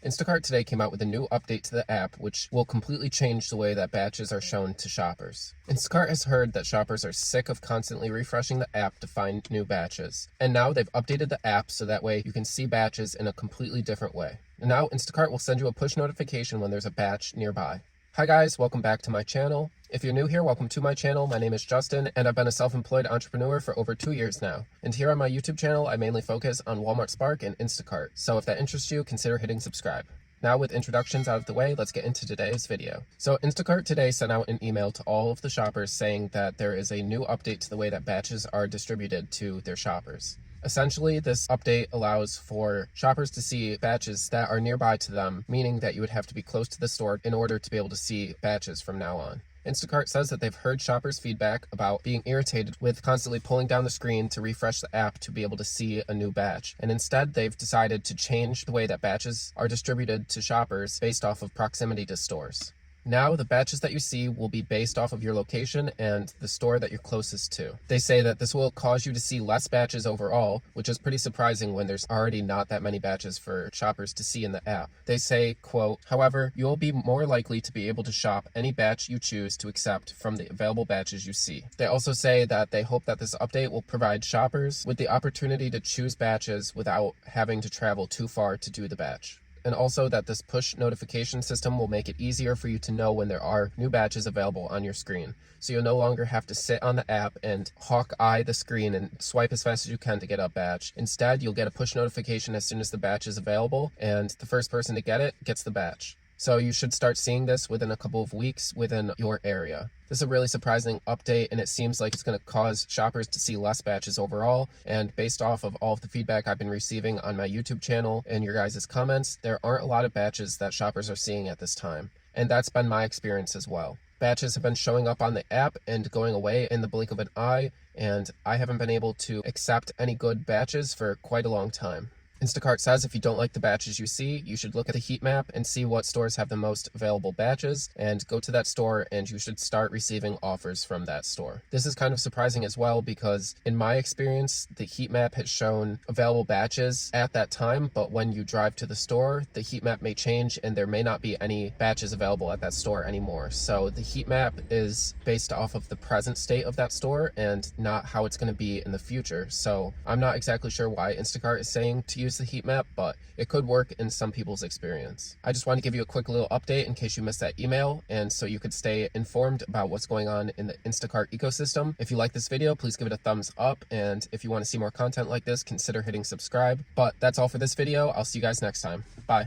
Instacart today came out with a new update to the app, which will completely change the way that batches are shown to shoppers. Instacart has heard that shoppers are sick of constantly refreshing the app to find new batches, and now they've updated the app so that way you can see batches in a completely different way. And now Instacart will send you a push notification when there's a batch nearby. Hi guys, welcome back to my channel. If you're new here, welcome to my channel. My name is Justin, and I've been a self-employed entrepreneur for over 2 years now. And here on my YouTube channel, I mainly focus on Walmart Spark and Instacart. So if that interests you, consider hitting subscribe. Now with introductions out of the way, let's get into today's video. So Instacart today sent out an email to all of the shoppers saying that there is a new update to the way that batches are distributed to their shoppers. Essentially, this update allows for shoppers to see batches that are nearby to them, meaning that you would have to be close to the store in order to be able to see batches from now on. Instacart says that they've heard shoppers' feedback about being irritated with constantly pulling down the screen to refresh the app to be able to see a new batch. And instead, they've decided to change the way that batches are distributed to shoppers based off of proximity to stores. Now, the batches that you see will be based off of your location and the store that you're closest to. They say that this will cause you to see less batches overall, which is pretty surprising when there's already not that many batches for shoppers to see in the app. They say, quote, "However, you will be more likely to be able to shop any batch you choose to accept from the available batches you see." They also say that they hope that this update will provide shoppers with the opportunity to choose batches without having to travel too far to do the batch. And also that this push notification system will make it easier for you to know when there are new batches available on your screen. So you'll no longer have to sit on the app and hawk eye the screen and swipe as fast as you can to get a batch. Instead, you'll get a push notification as soon as the batch is available, and the first person to get it gets the batch. So you should start seeing this within a couple of weeks within your area. This is a really surprising update, and it seems like it's going to cause shoppers to see less batches overall. And based off of all of the feedback I've been receiving on my YouTube channel and your guys' comments, there aren't a lot of batches that shoppers are seeing at this time. And that's been my experience as well. Batches have been showing up on the app and going away in the blink of an eye, and I haven't been able to accept any good batches for quite a long time. Instacart says if you don't like the batches you see, you should look at the heat map and see what stores have the most available batches and go to that store, and you should start receiving offers from that store. This is kind of surprising as well because in my experience, the heat map has shown available batches at that time, but when you drive to the store, the heat map may change and there may not be any batches available at that store anymore. So the heat map is based off of the present state of that store and not how it's going to be in the future. So I'm not exactly sure why Instacart is saying to use the heat map, but it could work in some people's experience. I just want to give you a quick little update in case you missed that email, and so you could stay informed about what's going on in the Instacart ecosystem. If you like this video, please give it a thumbs up, and if you want to see more content like this, consider hitting subscribe. But that's all for this video. I'll see you guys next time. Bye.